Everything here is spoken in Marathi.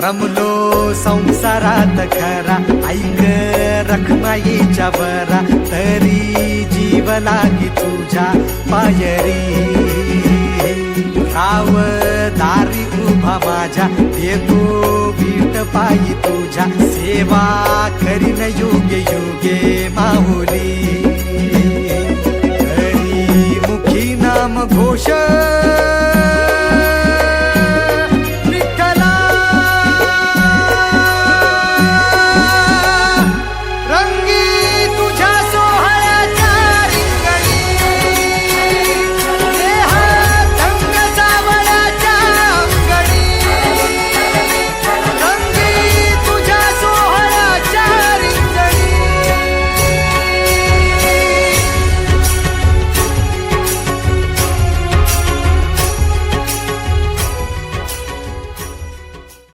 रमलो संसारात खरा, ऐक रखमाईच्या बरा, तरी जीव लागी तुझ्या पायरी. राव दारी उभा माझ्या, येतो वीट पायी तुझ्या, सेवा करीन युगे युगे माहुली. हरी मुखी नाम घोष